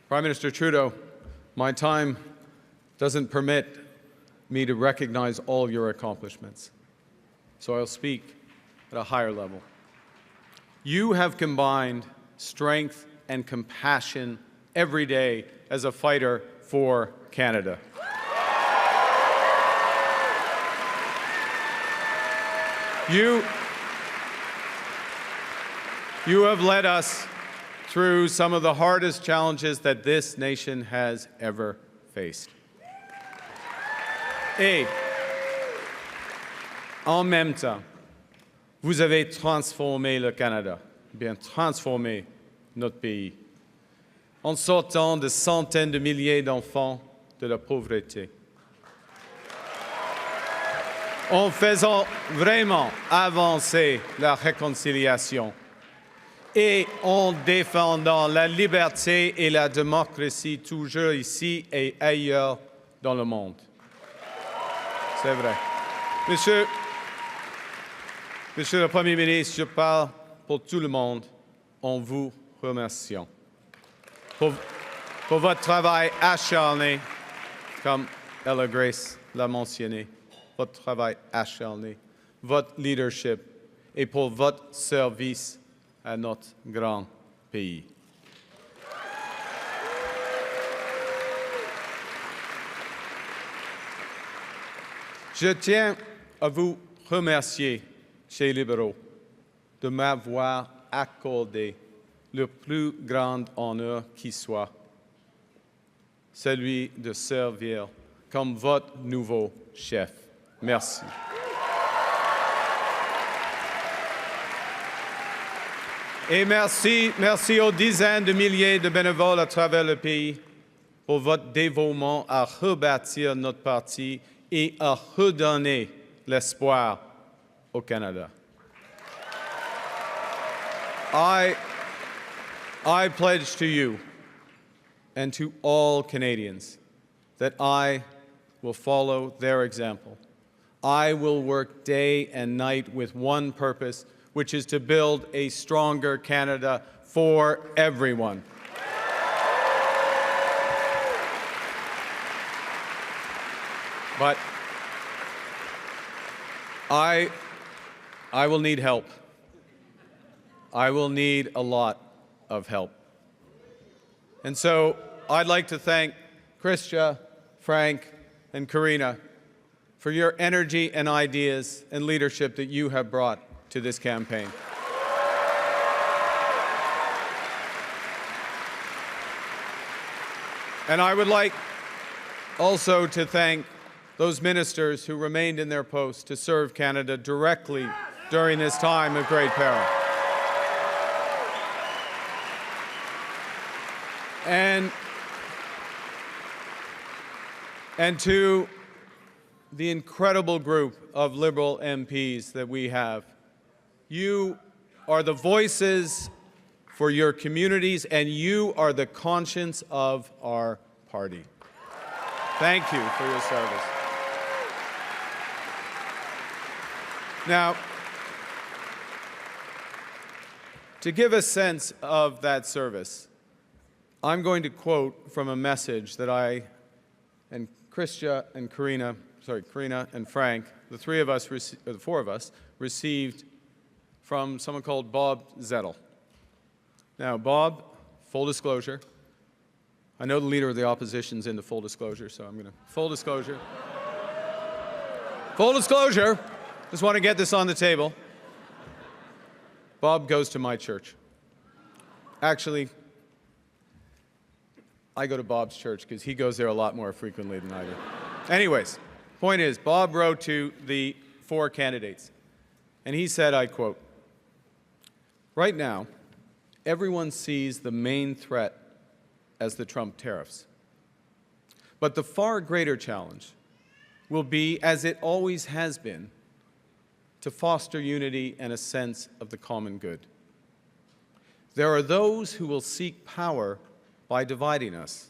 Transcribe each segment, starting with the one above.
Prime Minister Trudeau, my time doesn't permit me to recognize all your accomplishments, so I'll speak at a higher level. You have combined strength and compassion every day as a fighter for Canada. You have led us through some of the hardest challenges that this nation has ever faced. Et, en même temps, vous avez transformé le Canada, bien transformé notre pays, en sortant de centaines de milliers d'enfants de la pauvreté, en faisant vraiment avancer la réconciliation et en défendant la liberté et la démocratie toujours ici et ailleurs dans le monde. C'est vrai. Monsieur le Premier ministre, je parle pour tout le monde en vous remerciant pour votre travail acharné, comme Ella Grace l'a mentionné, votre travail acharné, votre leadership et pour votre service à notre grand pays. Je tiens à vous remercier, chers libéraux, de m'avoir accordé le plus grand honneur qui soit, celui de servir comme votre nouveau chef. Merci. Et merci aux dizaines de milliers de bénévoles à travers le pays pour votre dévouement à rebâtir notre parti et à redonner l'espoir au Canada. I pledge to you and to all Canadians that I will follow their example. I will work day and night with one purpose, which is to build a stronger Canada for everyone. But I will need help. I will need a lot of help. And so I'd like to thank Christia, Frank, and Karina for your energy and ideas and leadership that you have brought to this campaign. And I would like also to thank those ministers who remained in their posts to serve Canada directly during this time of great peril. And to the incredible group of Liberal MPs that we have, you are the voices for your communities, and you are the conscience of our party. Thank you for your service. Now, to give a sense of that service, I'm going to quote from a message that I and Christia and Karina and Frank, the four of us, received from someone called Bob Zettel. Now, Bob, full disclosure, I know the leader of the opposition's into full disclosure, so I'm going to, full disclosure. Full disclosure, just want to get this on the table. Bob goes to my church. Actually, I go to Bob's church because he goes there a lot more frequently than I do. Anyways, point is, Bob wrote to the four candidates, and he said, I quote, "Right now, everyone sees the main threat as the Trump tariffs. But the far greater challenge will be, as it always has been, to foster unity and a sense of the common good. There are those who will seek power by dividing us."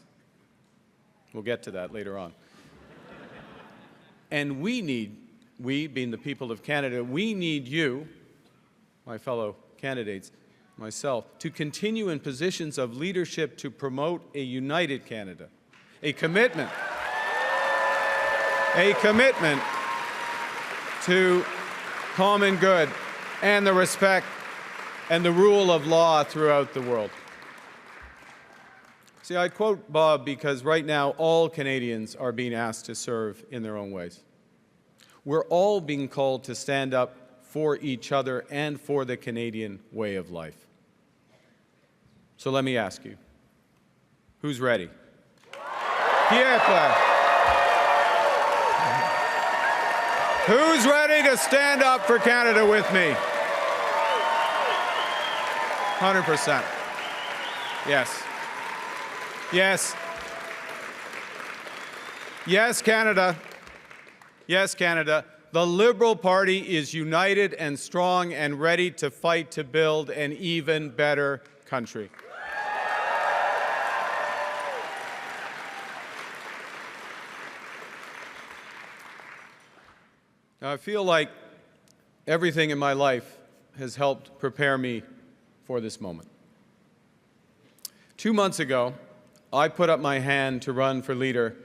We'll get to that later on. And we being the people of Canada, we need you, my fellow candidates, myself, to continue in positions of leadership to promote a united Canada, a commitment to common good and the respect and the rule of law throughout the world. See, I quote Bob because right now all Canadians are being asked to serve in their own ways. We're all being called to stand up for each other and for the Canadian way of life. So let me ask you, who's ready? Pierre-Claude. Who's ready to stand up for Canada with me? 100%. Yes. Yes. Yes, Canada. Yes, Canada. The Liberal Party is united and strong and ready to fight to build an even better country. Now, I feel like everything in my life has helped prepare me for this moment. 2 months ago, I put up my hand to run for leader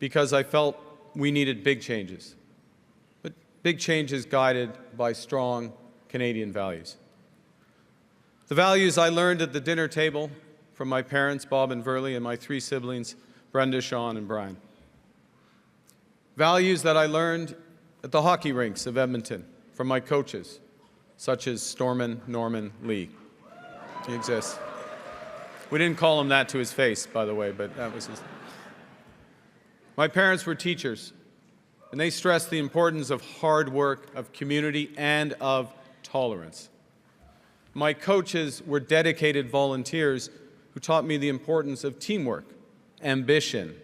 because I felt we needed big changes, but big changes guided by strong Canadian values. The values I learned at the dinner table from my parents, Bob and Verly, and my 3 siblings, Brenda, Sean, and Brian. Values that I learned at the hockey rinks of Edmonton from my coaches, such as Stormin Norman Lee. He exists. We didn't call him that to his face, by the way, but that was his. My parents were teachers, and they stressed the importance of hard work, of community, and of tolerance. My coaches were dedicated volunteers who taught me the importance of teamwork, ambition,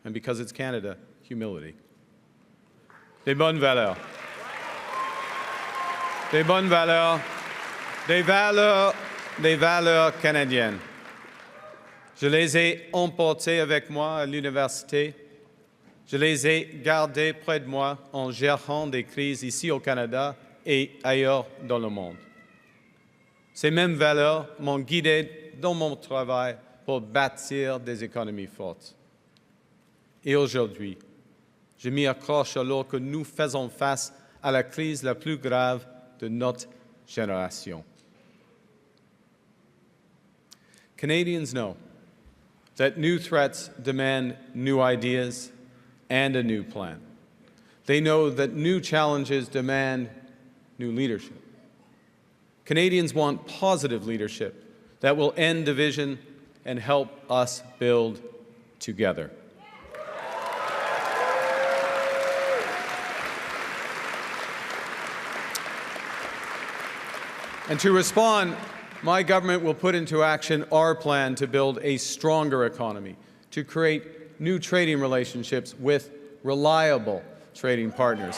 and because it's Canada, humility. Des bonnes valeurs. Des bonnes valeurs. Des valeurs canadiennes. Je les ai emportées avec moi à l'université. Je les ai gardées près de moi en gérant des crises ici au Canada et ailleurs dans le monde. Ces mêmes valeurs m'ont guidé dans mon travail pour bâtir des économies fortes. Et aujourd'hui, je m'y accroche alors que nous faisons face à la crise la plus grave de notre génération. Canadians know that new threats demand new ideas and a new plan. They know that new challenges demand new leadership. Canadians want positive leadership that will end division and help us build together. And to respond, my government will put into action our plan to build a stronger economy, to create new trading relationships with reliable trading partners,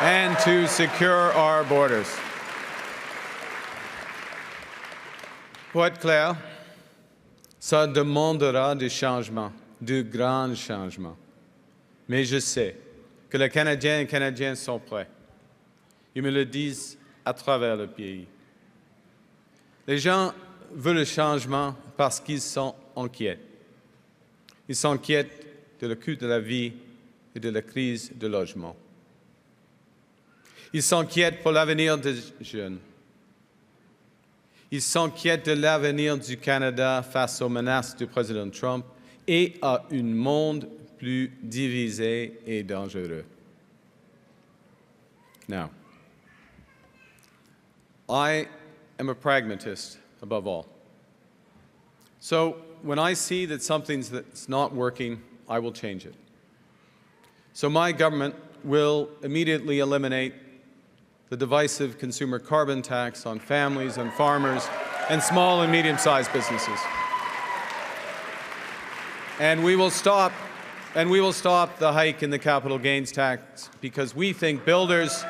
and to secure our borders. Pour être clair, ça demandera des changements, de grands changements. Mais je sais que les Canadiens et Canadiennes sont prêts. Ils me le disent à travers le pays. Les gens veulent le changement parce qu'ils sont inquiets. Ils s'inquiètent de le coût de la vie et de la crise du logement. Ils s'inquiètent pour l'avenir des jeunes. Ils s'inquiètent de l'avenir du Canada face aux menaces du président Trump et à un monde plus divisé et dangereux. Now, I am a pragmatist above all. So when I see that something's that's not working, I will change it. So my government will immediately eliminate the divisive consumer carbon tax on families and farmers and small and medium-sized businesses. And we will stop the hike in the capital gains tax because we think builders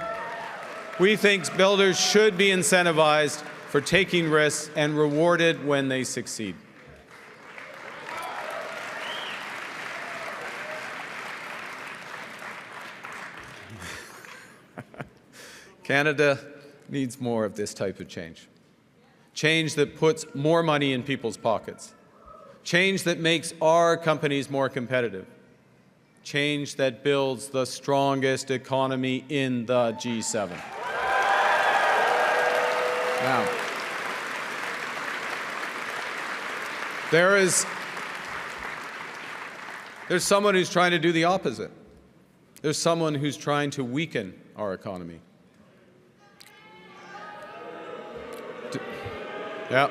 should be incentivized for taking risks and rewarded when they succeed. Canada needs more of this type of change. Change that puts more money in people's pockets. Change that makes our companies more competitive. Change that builds the strongest economy in the G7. Now, there's someone who's trying to do the opposite. There's someone who's trying to weaken our economy. Yeah,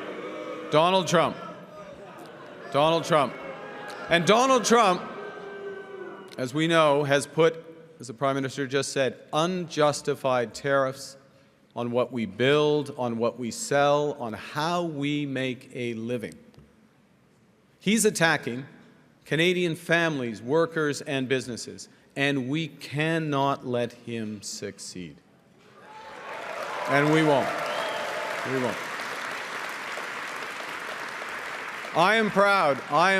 Donald Trump. Donald Trump. And Donald Trump, as we know, has put, as the Prime Minister just said, unjustified tariffs on what we build, on what we sell, on how we make a living. He's attacking Canadian families, workers, and businesses, and we cannot let him succeed. And we won't. We won't. I am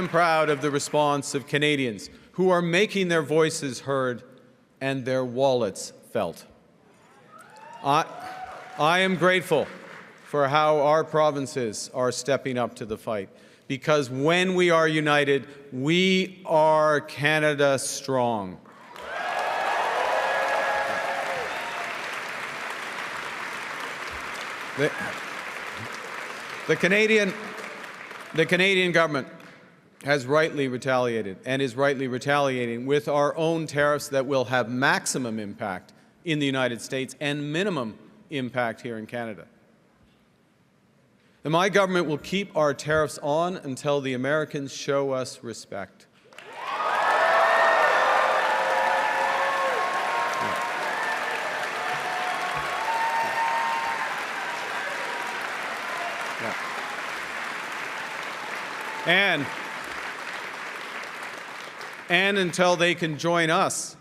proud of the response of Canadians who are making their voices heard and their wallets felt. I am grateful for how our provinces are stepping up to the fight, because when we are united, we are Canada strong. The Canadian government has rightly retaliated and is rightly retaliating with our own tariffs that will have maximum impact in the United States and minimum impact here in Canada. And my government will keep our tariffs on until the Americans show us respect. And until they can join us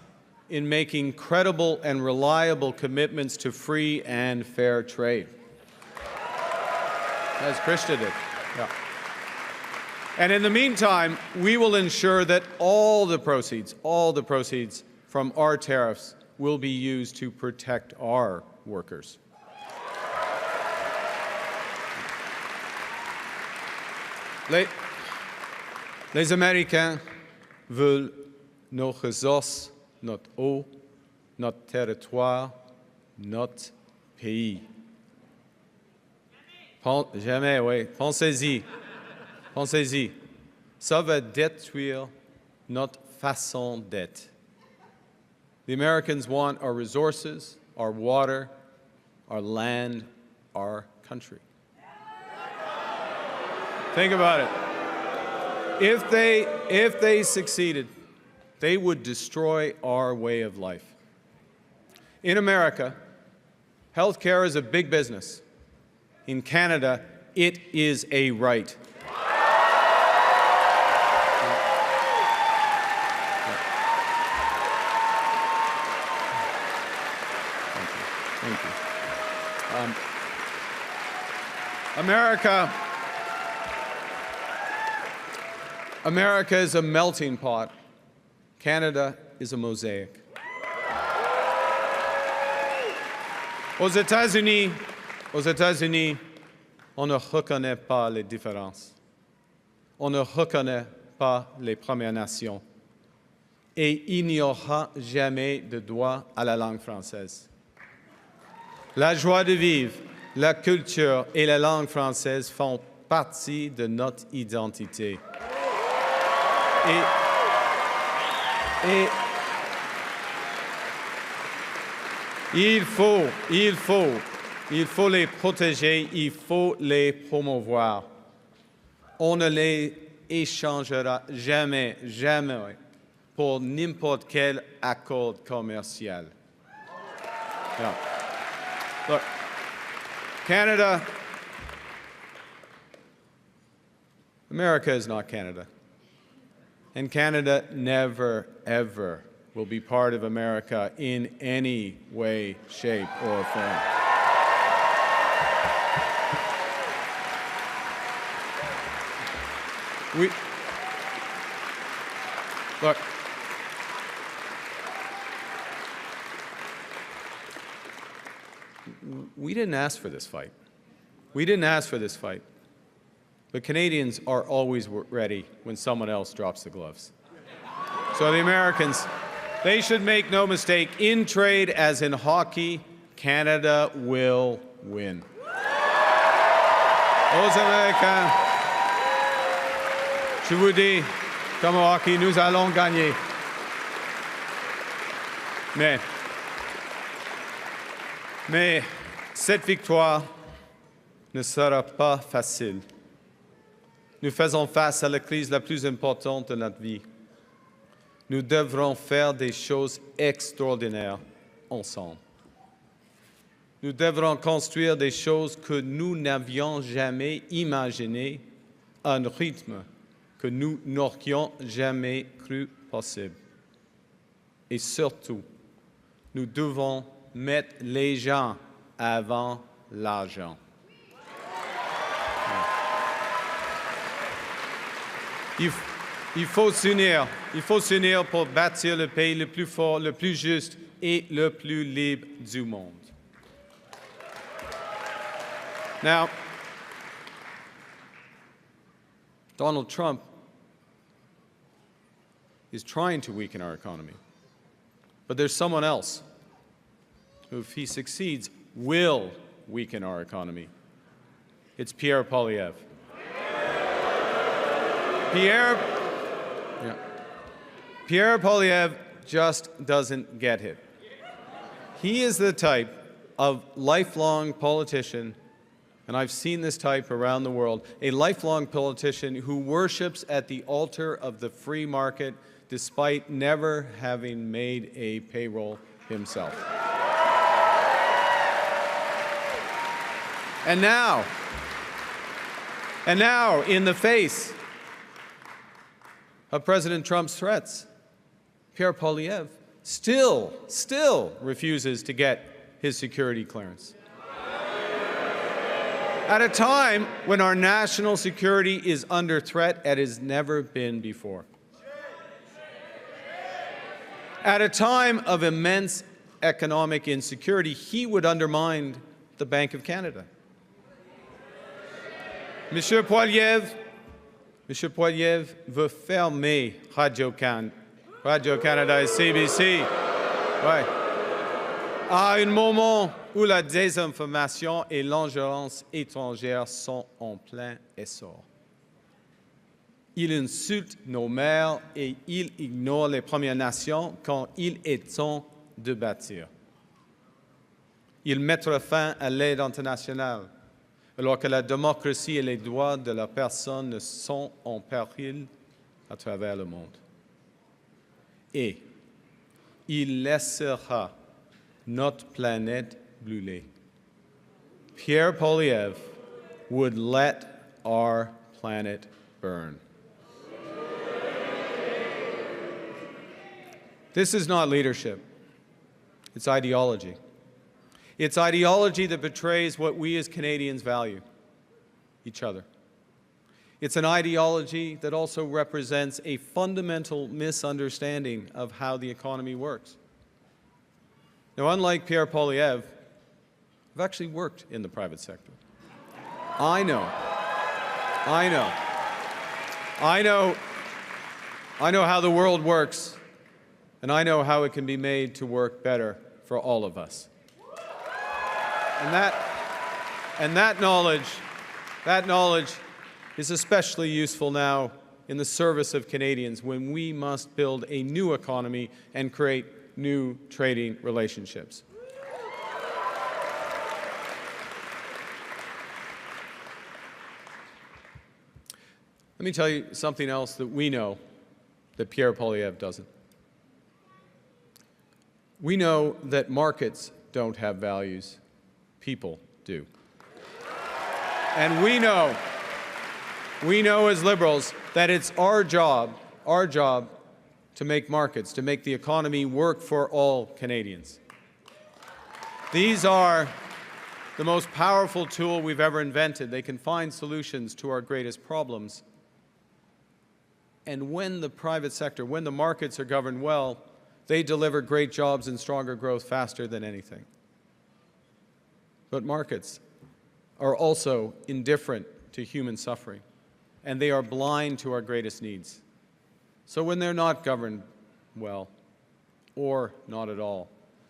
in making credible and reliable commitments to free and fair trade. As Krista did. Yeah. And in the meantime, we will ensure that all the proceeds from our tariffs will be used to protect our workers. Les Américains veulent nos ressources, notre eau, notre territoire, notre pays. Jamais, oui. Pensez-y. Pensez-y. Ça va détruire notre façon d'être. The Americans want our resources, our water, our land, our country. Think about it. If they succeeded, they would destroy our way of life. In America, health care is a big business. In Canada, it is a right. Thank you. America is a melting pot. Canada is a mosaic. Aux États-Unis, on ne reconnaît pas les différences. On ne reconnaît pas les Premières Nations. Et il n'y aura jamais de droit à la langue française. La joie de vivre, la culture et la langue française font partie de notre identité. Et il faut les protéger, il faut les promouvoir. On ne les échangera jamais pour n'importe quel accord commercial. Yeah. Look, America is not Canada. And Canada never, ever will be part of America in any way, shape, or form. Look, we didn't ask for this fight. We didn't ask for this fight. But Canadians are always ready when someone else drops the gloves. So the Americans, they should make no mistake, in trade as in hockey, Canada will win. Aux Américains, je vous dis, comme au hockey, nous allons gagner. Mais cette victoire ne sera pas facile. Nous faisons face à la crise la plus importante de notre vie. Nous devrons faire des choses extraordinaires ensemble. Nous devrons construire des choses que nous n'avions jamais imaginées à un rythme que nous n'aurions jamais cru possible. Et surtout, nous devons mettre les gens avant l'argent. Il faut s'unir pour bâtir le pays le plus fort, le plus juste et le plus libre du monde. Now, Donald Trump is trying to weaken our economy, but there's someone else who, if he succeeds, will weaken our economy. It's Pierre Poilievre. Pierre Poilievre just doesn't get it. He is the type of lifelong politician, and I've seen this type around the world, a lifelong politician who worships at the altar of the free market despite never having made a payroll himself. And now, in the face of President Trump's threats, Pierre Poilievre still refuses to get his security clearance. At a time when our national security is under threat as it has never been before. At a time of immense economic insecurity, he would undermine the Bank of Canada. Monsieur Poilievre veut fermer Radio-Canada et CBC. Ouais. À un moment où la désinformation et l'ingérence étrangère sont en plein essor. Il insulte nos maires et il ignore les Premières Nations quand il est temps de bâtir. Il mettra fin à l'aide internationale alors que la démocratie et les droits de la personne sont en péril à travers le monde. Et il laissera notre planète brûler. Pierre Poilievre would let our planet burn. This is not leadership. It's ideology. It's ideology that betrays what we as Canadians value, each other. It's an ideology that also represents a fundamental misunderstanding of how the economy works. Now, unlike Pierre Poilievre, I've actually worked in the private sector. I know how the world works, and I know how it can be made to work better for all of us. And that knowledge is especially useful now in the service of Canadians when we must build a new economy and create new trading relationships. Let me tell you something else that we know that Pierre Poilievre doesn't. We know that markets don't have values. People do. And we know as liberals that it's our job to make markets, to make the economy work for all Canadians. These are the most powerful tool we've ever invented. They can find solutions to our greatest problems. And when the private sector, when the markets are governed well, they deliver great jobs and stronger growth faster than anything. But markets are also indifferent to human suffering, and they are blind to our greatest needs. So when they're not governed well, or not at all,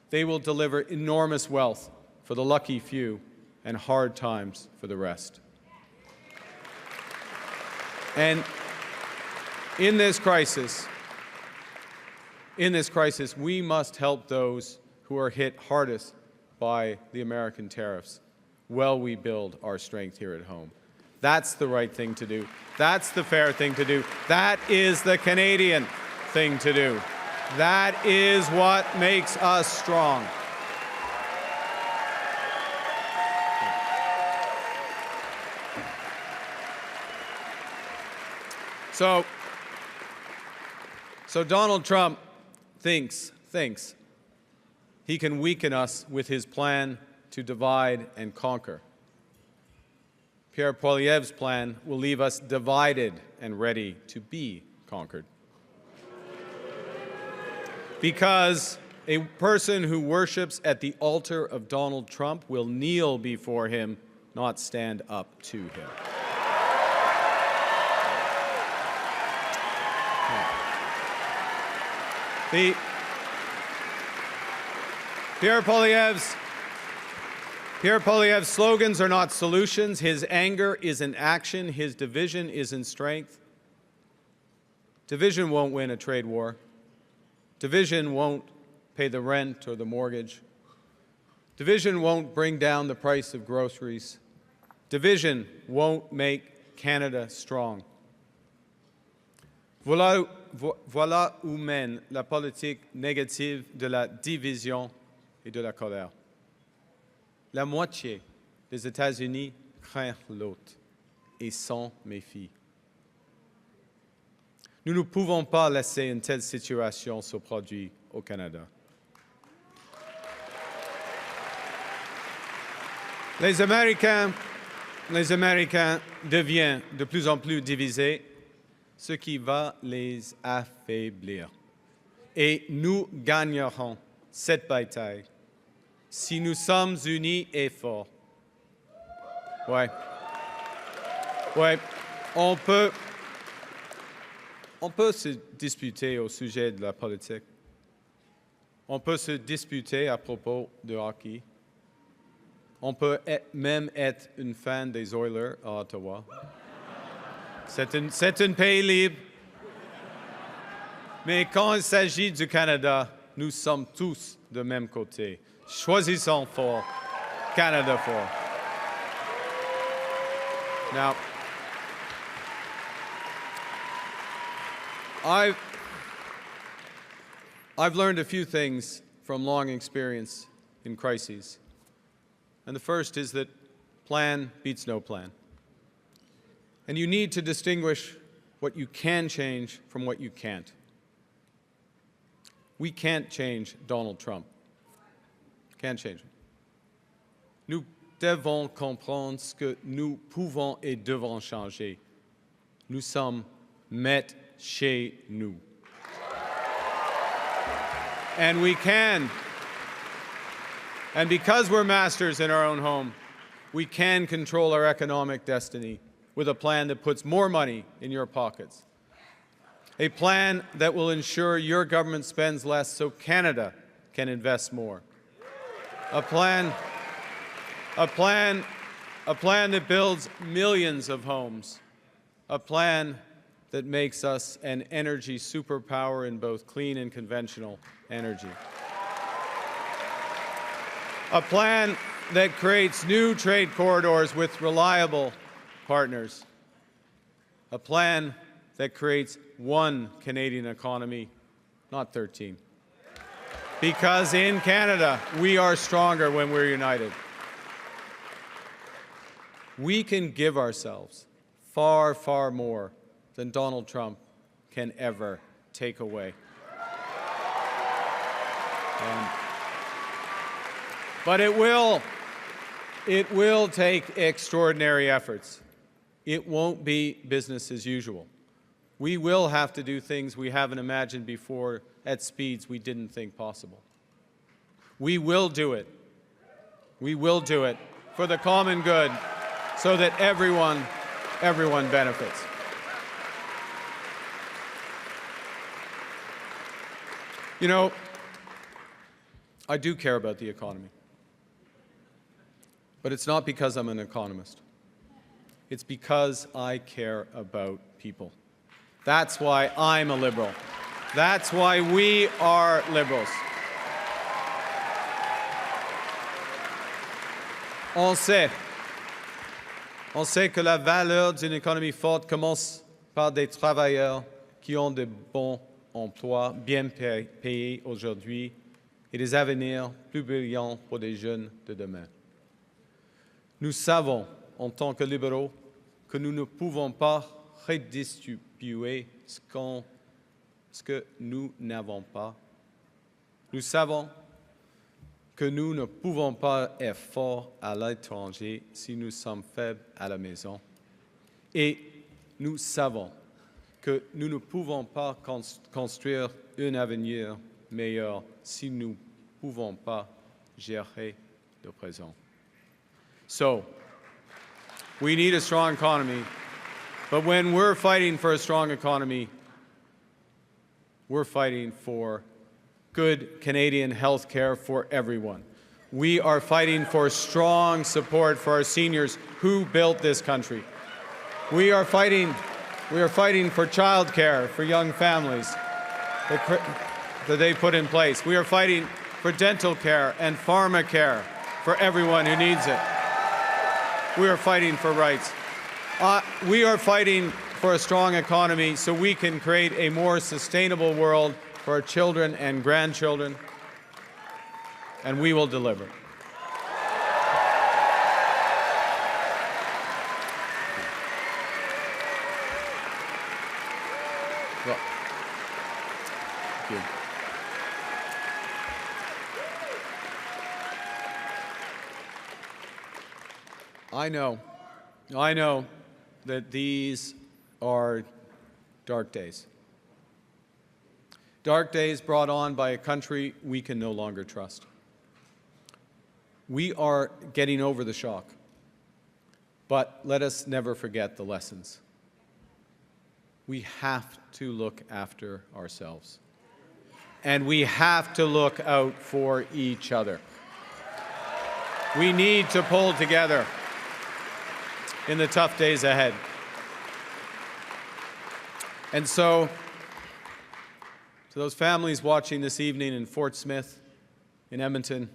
they will deliver enormous wealth for the lucky few and hard times for the rest. And in this crisis, we must help those who are hit hardest by the American tariffs while we build our strength here at home. That's the right thing to do. That's the fair thing to do. That is the Canadian thing to do. That is what makes us strong. So Donald Trump thinks he can weaken us with his plan to divide and conquer. Pierre Poilievre's plan will leave us divided and ready to be conquered. Because a person who worships at the altar of Donald Trump will kneel before him, not stand up to him. Pierre Poilievre's slogans are not solutions. His anger is in action. His division is in strength. Division won't win a trade war. Division won't pay the rent or the mortgage. Division won't bring down the price of groceries. Division won't make Canada strong. Voilà où mène la politique négative de la division et de la colère. La moitié des États-Unis craint l'autre et s'en méfie. Nous ne pouvons pas laisser une telle situation se produire au Canada. Les Américains deviennent de plus en plus divisés, ce qui va les affaiblir. Et nous gagnerons cette bataille si nous sommes unis et forts. Ouais, on peut se disputer au sujet de la politique. On peut se disputer à propos de hockey. On peut même être une fan des Oilers à Ottawa. C'est un pays libre. Mais quand il s'agit du Canada, nous sommes tous de même côté. Choisissons fort, Canada fort. Now, I've learned a few things from long experience in crises. And the first is that plan beats no plan. And you need to distinguish what you can change from what you can't. We can't change Donald Trump. Can't change him. Nous devons comprendre ce que nous pouvons et devons changer. Nous sommes maîtres chez nous. And we can. And because we're masters in our own home, we can control our economic destiny with a plan that puts more money in your pockets. A plan that will ensure your government spends less so Canada can invest more. A plan that builds millions of homes. A plan that makes us an energy superpower in both clean and conventional energy. A plan that creates new trade corridors with reliable partners. A plan that creates one Canadian economy, not 13. Because in Canada, we are stronger when we're united. We can give ourselves far, far more than Donald Trump can ever take away. But it will take extraordinary efforts. It won't be business as usual. We will have to do things we haven't imagined before at speeds we didn't think possible. We will do it. We will do it. for the common good so that everyone benefits. You know, I do care about the economy. But it's not because I'm an economist. It's because I care about people. That's why I'm a liberal. That's why we are liberals. On sait que la valeur d'une économie forte commence par des travailleurs qui ont de bons emplois bien payés aujourd'hui et des avenirs plus brillants pour les jeunes de demain. Nous savons, en tant que libéraux, que nous ne pouvons pas redistribuer ce que nous n'avons pas. Nous savons que nous ne pouvons pas être forts à l'étranger si nous sommes faibles à la maison. Et nous savons que nous ne pouvons pas construire un avenir meilleur si nous ne pouvons pas gérer le présent. So, we need a strong economy, but when we're fighting for a strong economy, we're fighting for good Canadian health care for everyone. We are fighting for strong support for our seniors who built this country. We are fighting for child care for young families that they put in place. We are fighting for dental care and pharma care for everyone who needs it. We are fighting for rights. We are fighting for a strong economy so we can create a more sustainable world for our children and grandchildren, and we will deliver. Well, thank you. I know that these are dark days. Dark days brought on by a country we can no longer trust. We are getting over the shock, but let us never forget the lessons. We have to look after ourselves, and we have to look out for each other. We need to pull together in the tough days ahead. And so, to those families watching this evening in Fort Smith, in Edmonton,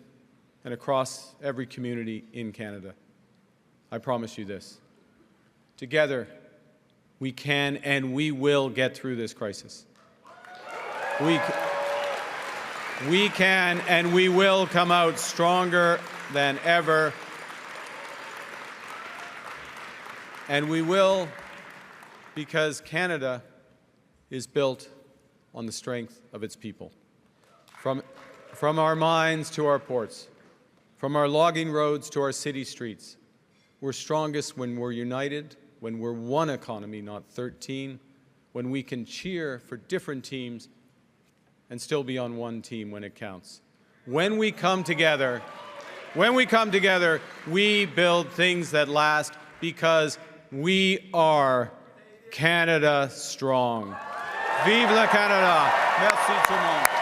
and across every community in Canada, I promise you this. Together, we can and we will get through this crisis. We can and we will come out stronger than ever. And we will, because Canada is built on the strength of its people. From our mines to our ports, from our logging roads to our city streets, we're strongest when we're united, when we're one economy, not 13, when we can cheer for different teams and still be on one team when it counts. When we come together, we build things that last because we are Canada strong. Vive le Canada! Merci tout le monde.